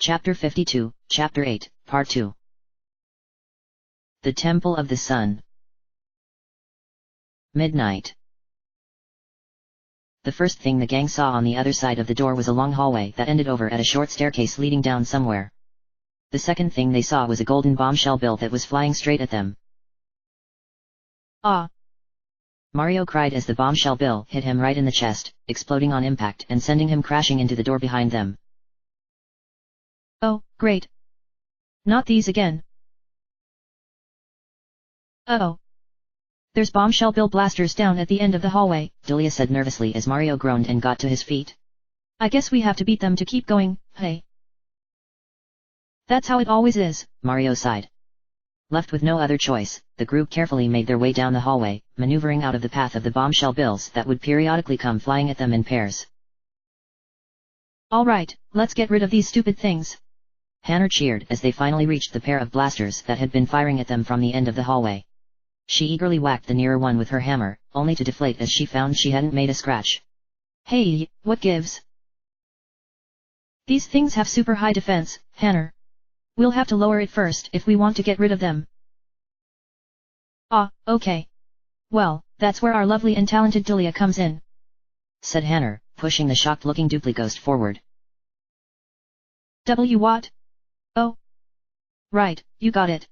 Chapter 52, Chapter 8, Part 2. The Temple of the Sun. Midnight. The first thing the gang saw on the other side of the door was a long hallway that ended over at a short staircase leading down somewhere. The second thing they saw was a golden bombshell bill that was flying straight at them. Ah! Mario cried as the bombshell bill hit him right in the chest, exploding on impact and sending him crashing into the door behind them. Oh, great. Not these again. Uh-oh. There's bombshell bill blasters down at the end of the hallway, Delia said nervously as Mario groaned and got to his feet. I guess we have to beat them to keep going, hey. That's how it always is, Mario sighed. Left with no other choice, the group carefully made their way down the hallway, maneuvering out of the path of the bombshell bills that would periodically come flying at them in pairs. All right, let's get rid of these stupid things. Hannah cheered as they finally reached the pair of blasters that had been firing at them from the end of the hallway. She eagerly whacked the nearer one with her hammer, only to deflate as she found she hadn't made a scratch. Hey, what gives? These things have super high defense, Hannah. We'll have to lower it first if we want to get rid of them. Ah, okay. Well, that's where our lovely and talented Delia comes in, said Hannah, pushing the shocked-looking duplicghost forward. What? Oh. Right, you got it.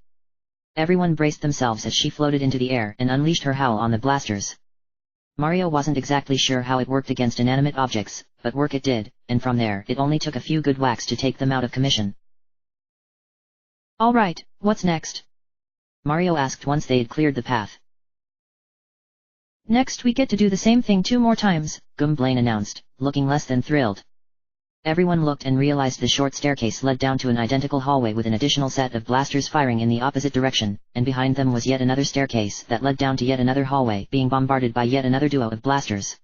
Everyone braced themselves as she floated into the air and unleashed her howl on the blasters. Mario wasn't exactly sure how it worked against inanimate objects, but work it did, and from there it only took a few good whacks to take them out of commission. All right, what's next? Mario asked once they had cleared the path. Next we get to do the same thing 2 more times, Blaine announced, looking less than thrilled. Everyone looked and realized the short staircase led down to an identical hallway with an additional set of blasters firing in the opposite direction, and behind them was yet another staircase that led down to yet another hallway being bombarded by yet another duo of blasters.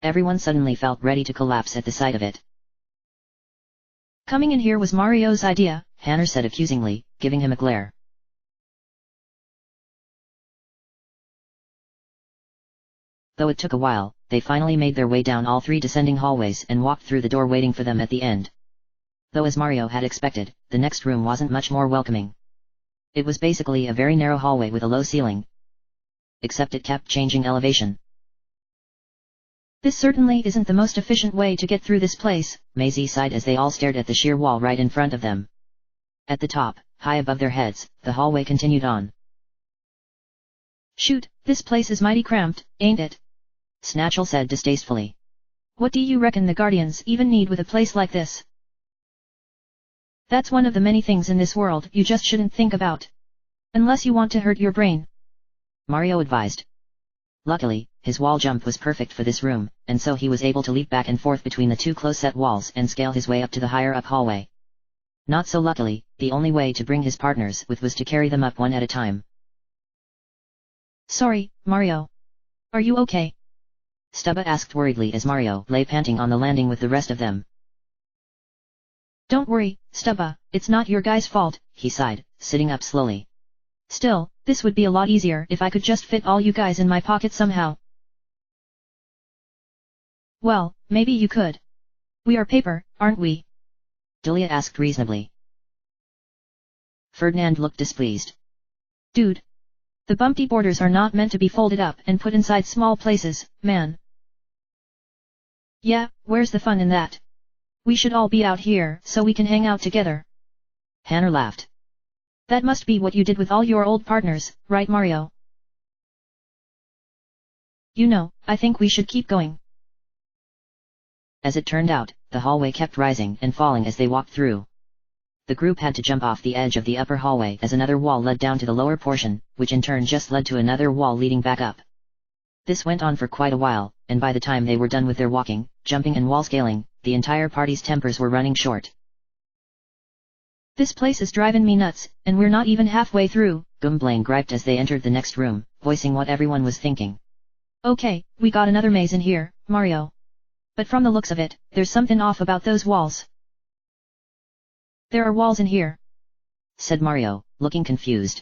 Everyone suddenly felt ready to collapse at the sight of it. Coming in here was Mario's idea, Hannah said accusingly, giving him a glare. Though it took a while, they finally made their way down all 3 descending hallways and walked through the door waiting for them at the end. Though as Mario had expected, the next room wasn't much more welcoming. It was basically a very narrow hallway with a low ceiling. Except it kept changing elevation. This certainly isn't the most efficient way to get through this place, Maisie sighed as they all stared at the sheer wall right in front of them. At the top, high above their heads, the hallway continued on. Shoot, this place is mighty cramped, ain't it? Snatchel said distastefully. What do you reckon the Guardians even need with a place like this? That's one of the many things in this world you just shouldn't think about. Unless you want to hurt your brain, Mario advised. Luckily, his wall jump was perfect for this room, and so he was able to leap back and forth between the 2 close-set walls and scale his way up to the higher-up hallway. Not so luckily, the only way to bring his partners with was to carry them up one at a time. Sorry, Mario. Are you okay? Stubba asked worriedly as Mario lay panting on the landing with the rest of them. Don't worry, Stubba, it's not your guy's fault, he sighed, sitting up slowly. Still, this would be a lot easier if I could just fit all you guys in my pocket somehow. Well, maybe you could. We are paper, aren't we? Delia asked reasonably. Ferdinand looked displeased. Dude. The bumpy borders are not meant to be folded up and put inside small places, man. Yeah, where's the fun in that? We should all be out here so we can hang out together. Hannah laughed. That must be what you did with all your old partners, right Mario? You know, I think we should keep going. As it turned out, the hallway kept rising and falling as they walked through. The group had to jump off the edge of the upper hallway as another wall led down to the lower portion, which in turn just led to another wall leading back up. This went on for quite a while, and by the time they were done with their walking, jumping and wall scaling, the entire party's tempers were running short. This place is driving me nuts, and we're not even halfway through, Blaine griped as they entered the next room, voicing what everyone was thinking. Okay, we got another maze in here, Mario. But from the looks of it, there's something off about those walls. There are walls in here, said Mario, looking confused.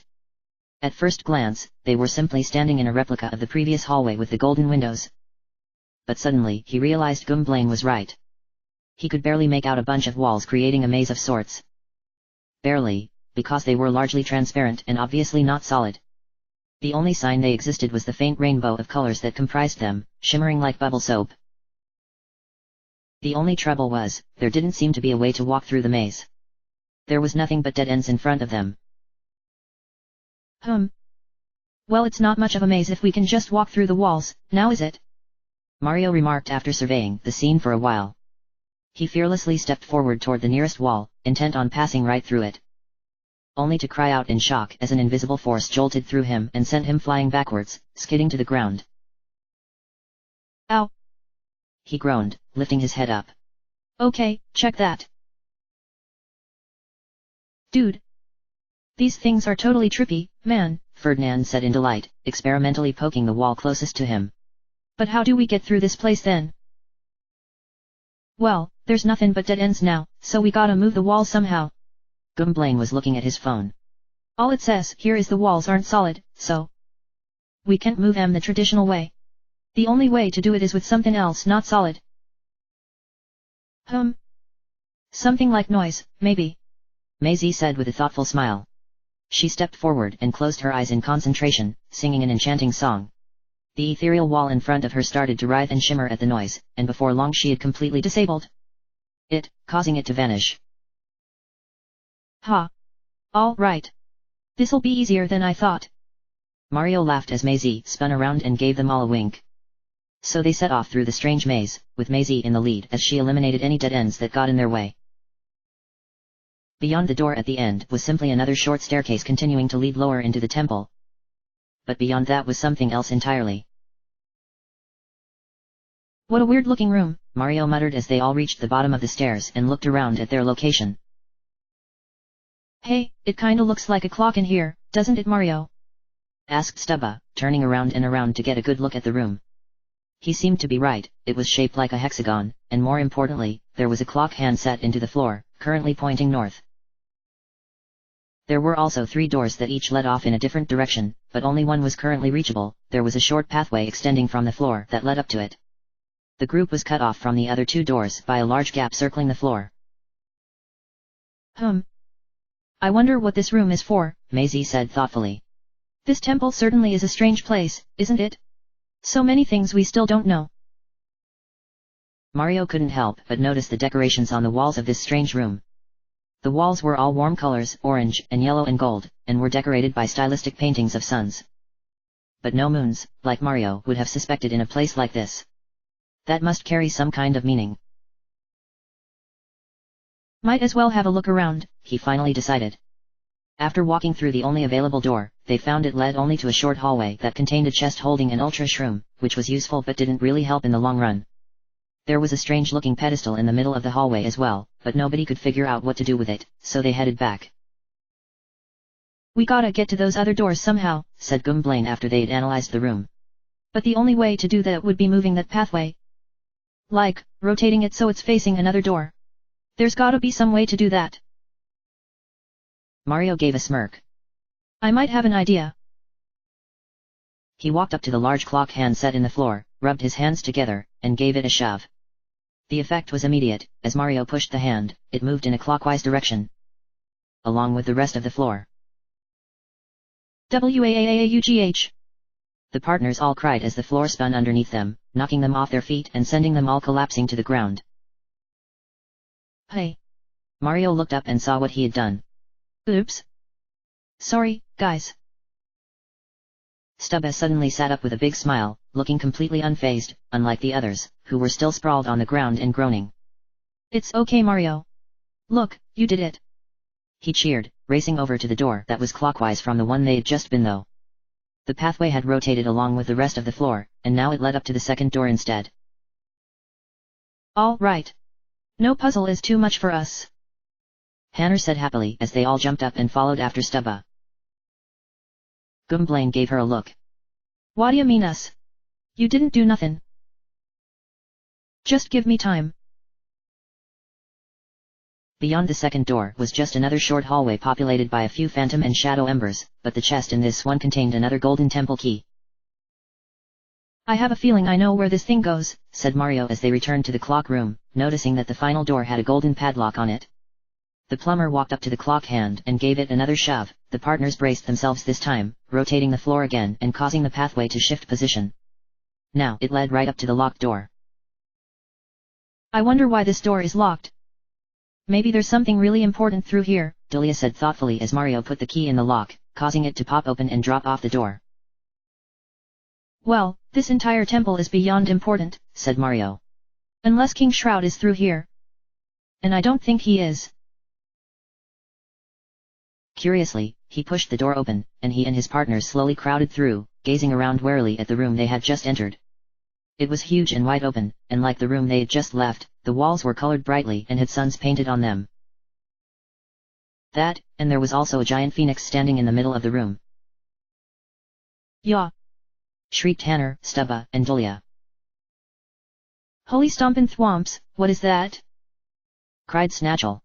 At first glance, they were simply standing in a replica of the previous hallway with the golden windows. But suddenly he realized Blaine was right. He could barely make out a bunch of walls creating a maze of sorts. Barely, because they were largely transparent and obviously not solid. The only sign they existed was the faint rainbow of colors that comprised them, shimmering like bubble soap. The only trouble was, there didn't seem to be a way to walk through the maze. There was nothing but dead ends in front of them. Well, it's not much of a maze if we can just walk through the walls, now is it? Mario remarked after surveying the scene for a while. He fearlessly stepped forward toward the nearest wall, intent on passing right through it. Only to cry out in shock as an invisible force jolted through him and sent him flying backwards, skidding to the ground. Ow! He groaned, lifting his head up. Okay, check that. Dude! These things are totally trippy, man, Ferdinand said in delight, experimentally poking the wall closest to him. But how do we get through this place then? Well, there's nothing but dead ends now, so we gotta move the wall somehow. Gwynplaine was looking at his phone. All it says here is the walls aren't solid, so we can't move them the traditional way. The only way to do it is with something else not solid. Something like noise, maybe. Maisie said with a thoughtful smile. She stepped forward and closed her eyes in concentration, singing an enchanting song. The ethereal wall in front of her started to writhe and shimmer at the noise, and before long she had completely disabled it, causing it to vanish. Ha! All right. This'll be easier than I thought. Mario laughed as Maisie spun around and gave them all a wink. So they set off through the strange maze, with Maisie in the lead as she eliminated any dead ends that got in their way. Beyond the door at the end was simply another short staircase continuing to lead lower into the temple. But beyond that was something else entirely. What a weird-looking room, Mario muttered as they all reached the bottom of the stairs and looked around at their location. Hey, it kinda looks like a clock in here, doesn't it, Mario? Asked Stubba, turning around and around to get a good look at the room. He seemed to be right, it was shaped like a hexagon, and more importantly, there was a clock hand set into the floor, currently pointing north. There were also 3 doors that each led off in a different direction, but only one was currently reachable. There was a short pathway extending from the floor that led up to it. The group was cut off from the other 2 doors by a large gap circling the floor. I wonder what this room is for, Maisie said thoughtfully. This temple certainly is a strange place, isn't it? So many things we still don't know. Mario couldn't help but notice the decorations on the walls of this strange room. The walls were all warm colors, orange and yellow and gold, and were decorated by stylistic paintings of suns. But no moons, like Mario would have suspected in a place like this. That must carry some kind of meaning. Might as well have a look around, he finally decided. After walking through the only available door, they found it led only to a short hallway that contained a chest holding an ultra shroom, which was useful but didn't really help in the long run. There was a strange-looking pedestal in the middle of the hallway as well, but nobody could figure out what to do with it, so they headed back. We gotta get to those other doors somehow, said Gwynplaine after they'd analyzed the room. But the only way to do that would be moving that pathway. Like, rotating it so it's facing another door. There's gotta be some way to do that. Mario gave a smirk. I might have an idea. He walked up to the large clock hand set in the floor, rubbed his hands together, and gave it a shove. The effect was immediate. As Mario pushed the hand, it moved in a clockwise direction, along with the rest of the floor. Waaagh! The partners all cried as the floor spun underneath them, knocking them off their feet and sending them all collapsing to the ground. Hey! Mario looked up and saw what he had done. Oops! Sorry, guys. Stubba suddenly sat up with a big smile, looking completely unfazed, unlike the others, who were still sprawled on the ground and groaning. It's okay, Mario. Look, you did it. He cheered, racing over to the door that was clockwise from the one they'd just been though. The pathway had rotated along with the rest of the floor, and now it led up to the second door instead. All right. No puzzle is too much for us. Hanner said happily as they all jumped up and followed after Stubba. Gwynplaine gave her a look. What do you mean us? You didn't do nothing. Just give me time. Beyond the second door was just another short hallway populated by a few phantom and shadow embers, but the chest in this one contained another golden temple key. I have a feeling I know where this thing goes, said Mario as they returned to the clock room, noticing that the final door had a golden padlock on it. The plumber walked up to the clock hand and gave it another shove. The partners braced themselves this time, rotating the floor again and causing the pathway to shift position. Now it led right up to the locked door. I wonder why this door is locked. Maybe there's something really important through here, Delia said thoughtfully as Mario put the key in the lock, causing it to pop open and drop off the door. Well, this entire temple is beyond important, said Mario. Unless King Shroud is through here. And I don't think he is. Curiously, he pushed the door open, and he and his partners slowly crowded through, gazing around warily at the room they had just entered. It was huge and wide open, and like the room they had just left, the walls were colored brightly and had suns painted on them. That, and there was also a giant phoenix standing in the middle of the room. Yeah! Shrieked Hanner, Stubba, and Delia. Holy stompin' thwomps, what is that? Cried Snatchel.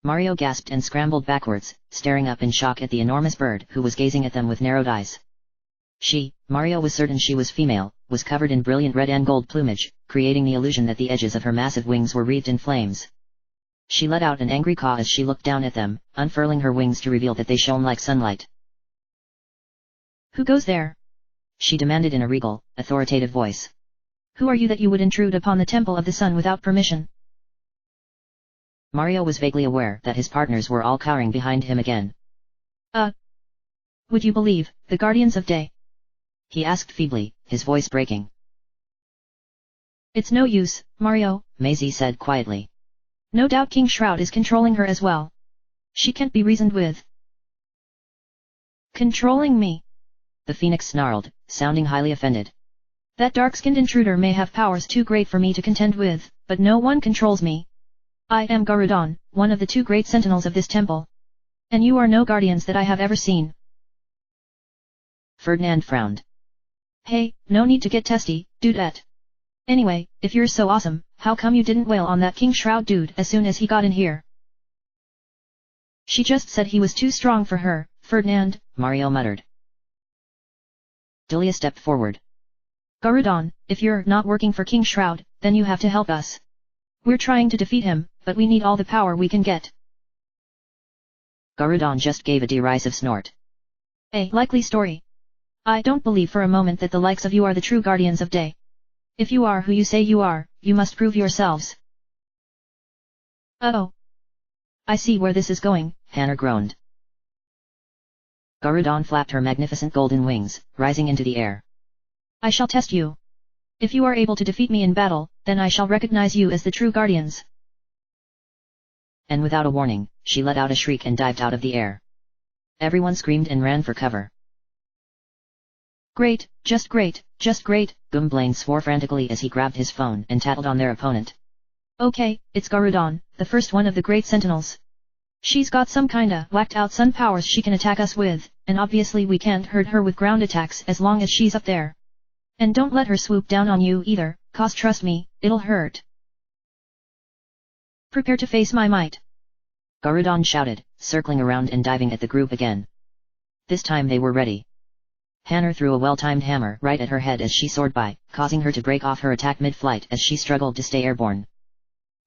Mario gasped and scrambled backwards, staring up in shock at the enormous bird who was gazing at them with narrowed eyes. She, Mario was certain she was female, was covered in brilliant red and gold plumage, creating the illusion that the edges of her massive wings were wreathed in flames. She let out an angry caw as she looked down at them, unfurling her wings to reveal that they shone like sunlight. Who goes there? She demanded in a regal, authoritative voice. Who are you that you would intrude upon the Temple of the Sun without permission? Mario was vaguely aware that his partners were all cowering behind him again. Would you believe, the Guardians of Day? He asked feebly, his voice breaking. It's no use, Mario, Maisie said quietly. No doubt King Shroud is controlling her as well. She can't be reasoned with. Controlling me? The Phoenix snarled, sounding highly offended. That dark-skinned intruder may have powers too great for me to contend with, but no one controls me. I am Garudon, one of the 2 great sentinels of this temple. And you are no guardians that I have ever seen. Ferdinand frowned. Hey, no need to get testy, dudette. Anyway, if you're so awesome, how come you didn't wail on that King Shroud dude as soon as he got in here? She just said he was too strong for her, Ferdinand, Mario muttered. Delia stepped forward. Garudon, if you're not working for King Shroud, then you have to help us. We're trying to defeat him, but we need all the power we can get. Garudon just gave a derisive snort. A likely story. I don't believe for a moment that the likes of you are the true Guardians of Day. If you are who you say you are, you must prove yourselves. Uh-oh. I see where this is going, Hanner groaned. Garudon flapped her magnificent golden wings, rising into the air. I shall test you. If you are able to defeat me in battle, then I shall recognize you as the true Guardians. And without a warning, she let out a shriek and dived out of the air. Everyone screamed and ran for cover. Great, just great, just great, Gumblane swore frantically as he grabbed his phone and tattled on their opponent. Okay, it's Garudon, the first one of the great sentinels. She's got some kinda whacked out sun powers she can attack us with, and obviously we can't hurt her with ground attacks as long as she's up there. And don't let her swoop down on you either, cause trust me, it'll hurt. Prepare to face my might. Garudon shouted, circling around and diving at the group again. This time they were ready. Hanner threw a well-timed hammer right at her head as she soared by, causing her to break off her attack mid-flight as she struggled to stay airborne.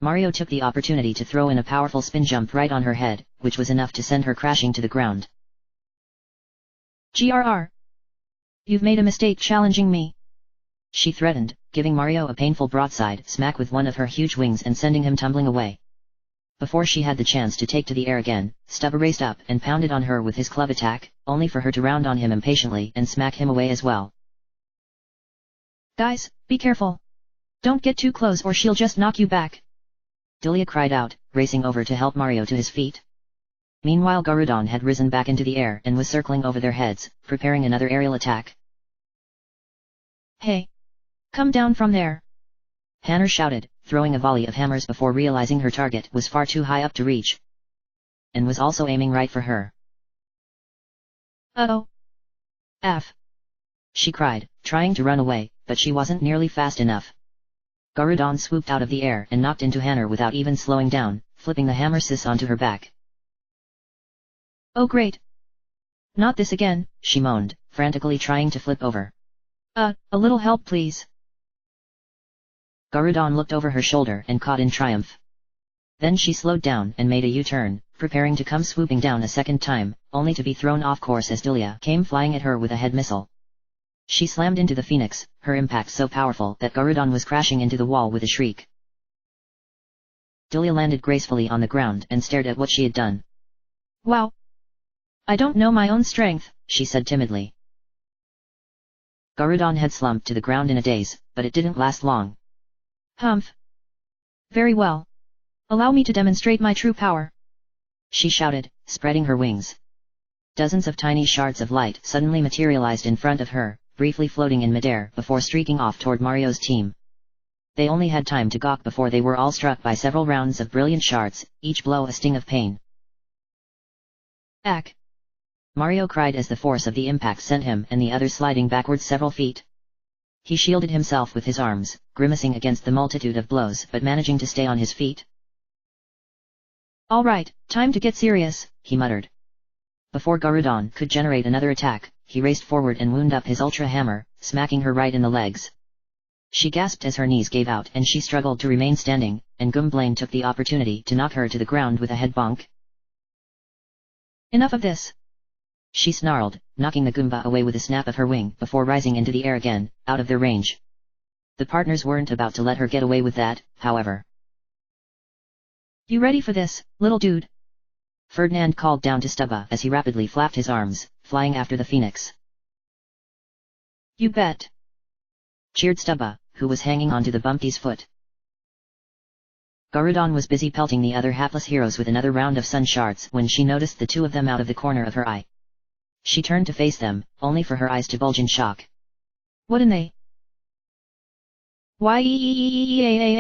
Mario took the opportunity to throw in a powerful spin jump right on her head, which was enough to send her crashing to the ground. GRR. You've made a mistake challenging me. She threatened, giving Mario a painful broadside smack with one of her huge wings and sending him tumbling away. Before she had the chance to take to the air again, Stubba raced up and pounded on her with his club attack, only for her to round on him impatiently and smack him away as well. Guys, be careful. Don't get too close or she'll just knock you back. Delia cried out, racing over to help Mario to his feet. Meanwhile Garudon had risen back into the air and was circling over their heads, preparing another aerial attack. Hey! Come down from there! Hanner shouted, throwing a volley of hammers before realizing her target was far too high up to reach. And was also aiming right for her. Uh-oh! F! She cried, trying to run away, but she wasn't nearly fast enough. Garudon swooped out of the air and knocked into Hanner without even slowing down, flipping the hammer sis onto her back. Oh great! Not this again, she moaned, frantically trying to flip over. A little help please. Garudon looked over her shoulder and caught in triumph. Then she slowed down and made a U-turn, preparing to come swooping down a second time, only to be thrown off course as Dulia came flying at her with a head missile. She slammed into the phoenix, her impact so powerful that Garudon was crashing into the wall with a shriek. Dulia landed gracefully on the ground and stared at what she had done. Wow! I don't know my own strength, she said timidly. Garudon had slumped to the ground in a daze, but it didn't last long. Humph! Very well. Allow me to demonstrate my true power, she shouted, spreading her wings. Dozens of tiny shards of light suddenly materialized in front of her, briefly floating in midair before streaking off toward Mario's team. They only had time to gawk before they were all struck by several rounds of brilliant shards, each blow a sting of pain. Ack! Mario cried as the force of the impact sent him and the others sliding backwards several feet. He shielded himself with his arms, grimacing against the multitude of blows but managing to stay on his feet. All right, time to get serious, he muttered. Before Garudon could generate another attack, he raced forward and wound up his ultra hammer, smacking her right in the legs. She gasped as her knees gave out and she struggled to remain standing, and Gwynplaine took the opportunity to knock her to the ground with a head bonk. Enough of this, she snarled, knocking the Goomba away with a snap of her wing before rising into the air again, out of their range. The partners weren't about to let her get away with that, however. You ready for this, little dude? Ferdinand called down to Stubba as he rapidly flapped his arms, flying after the phoenix. You bet, cheered Stubba, who was hanging onto the bumpy's foot. Garudon was busy pelting the other hapless heroes with another round of sun shards when she noticed the two of them out of the corner of her eye. She turned to face them, only for her eyes to bulge in shock. What in they? Yeeeeeeeeeeeughh.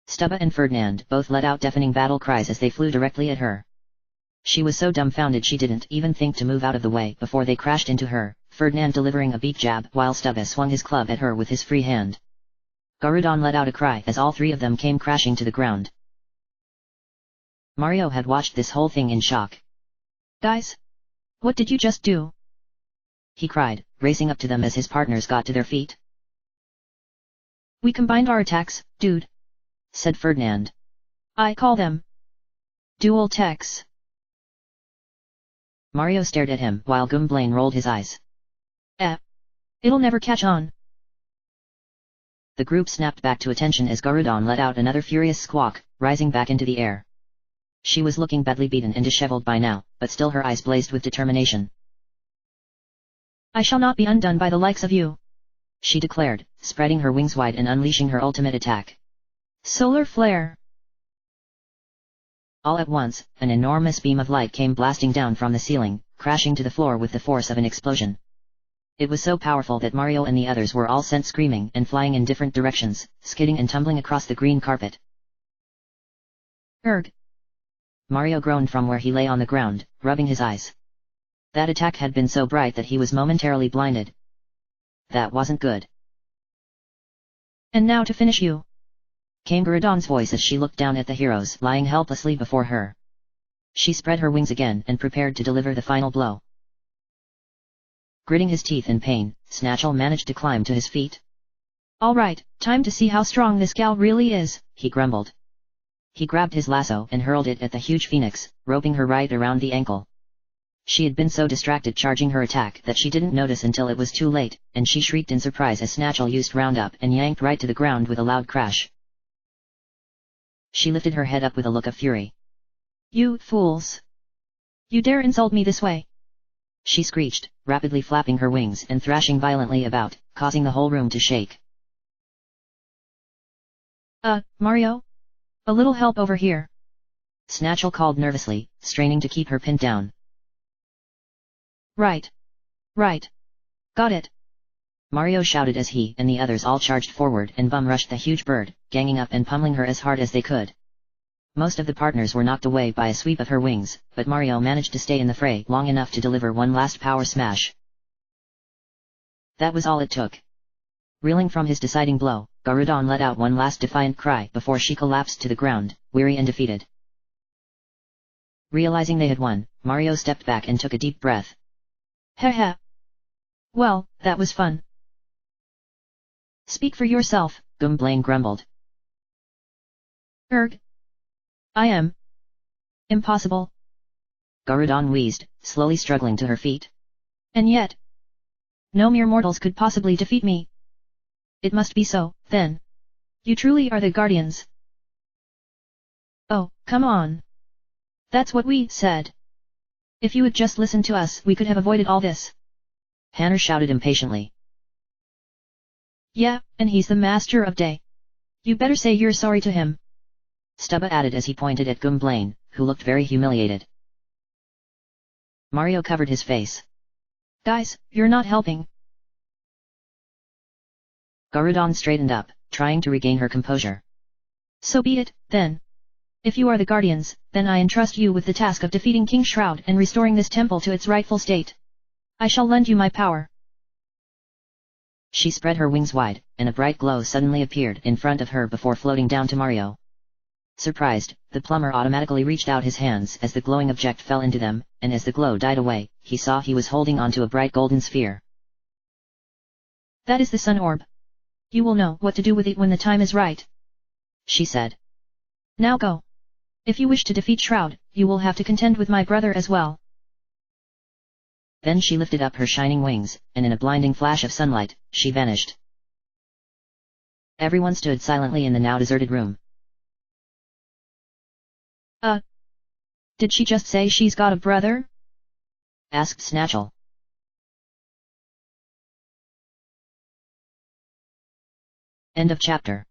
Stubba and Ferdinand both let out deafening battle cries as they flew directly at her. She was so dumbfounded she didn't even think to move out of the way before they crashed into her, Ferdinand delivering a beak jab while Stubba swung his club at her with his free hand. Garudon let out a cry as all three of them came crashing to the ground. Mario had watched this whole thing in shock. Guys? What did you just do? He cried, racing up to them as his partners got to their feet. We combined our attacks, dude, said Ferdinand. I call them dual techs. Mario stared at him while Gwynplaine rolled his eyes. It'll never catch on. The group snapped back to attention as Garudon let out another furious squawk, rising back into the air. She was looking badly beaten and disheveled by now, but still her eyes blazed with determination. I shall not be undone by the likes of you, she declared, spreading her wings wide and unleashing her ultimate attack. Solar flare. All at once, an enormous beam of light came blasting down from the ceiling, crashing to the floor with the force of an explosion. It was so powerful that Mario and the others were all sent screaming and flying in different directions, skidding and tumbling across the green carpet. Erg! Mario groaned from where he lay on the ground, rubbing his eyes. That attack had been so bright that he was momentarily blinded. That wasn't good. And now to finish you, came Garudon's voice as she looked down at the heroes lying helplessly before her. She spread her wings again and prepared to deliver the final blow. Gritting his teeth in pain, Snatchel managed to climb to his feet. All right, time to see how strong this gal really is, he grumbled. He grabbed his lasso and hurled it at the huge phoenix, roping her right around the ankle. She had been so distracted charging her attack that she didn't notice until it was too late, and she shrieked in surprise as Snatchel used Roundup and yanked right to the ground with a loud crash. She lifted her head up with a look of fury. You fools! You dare insult me this way? She screeched, rapidly flapping her wings and thrashing violently about, causing the whole room to shake. Mario? A little help over here. Snatchel called nervously, straining to keep her pinned down. Right. Got it. Mario shouted as he and the others all charged forward and bum-rushed the huge bird, ganging up and pummeling her as hard as they could. Most of the partners were knocked away by a sweep of her wings, but Mario managed to stay in the fray long enough to deliver one last power smash. That was all it took. Reeling from his deciding blow, Garudon let out one last defiant cry before she collapsed to the ground, weary and defeated. Realizing they had won, Mario stepped back and took a deep breath. Heh heh. Well, that was fun. Speak for yourself, Gwynplaine grumbled. Erg. I am. Impossible. Garudon wheezed, slowly struggling to her feet. And yet, no mere mortals could possibly defeat me. It must be so, then. You truly are the guardians. Oh, come on. That's what we said. If you had just listened to us, we could have avoided all this. Hanner shouted impatiently. Yeah, and he's the master of day. You better say you're sorry to him. Stubba added as he pointed at Gwynplaine, who looked very humiliated. Mario covered his face. Guys, you're not helping. Garudon straightened up, trying to regain her composure. So be it, then. If you are the guardians, then I entrust you with the task of defeating King Shroud and restoring this temple to its rightful state. I shall lend you my power. She spread her wings wide, and a bright glow suddenly appeared in front of her before floating down to Mario. Surprised, the plumber automatically reached out his hands as the glowing object fell into them, and as the glow died away, he saw he was holding onto a bright golden sphere. That is the sun orb. You will know what to do with it when the time is right, she said. Now go. If you wish to defeat Shroud, you will have to contend with my brother as well. Then she lifted up her shining wings, and in a blinding flash of sunlight, she vanished. Everyone stood silently in the now deserted room. Did she just say she's got a brother? Asked Snatchel. End of chapter.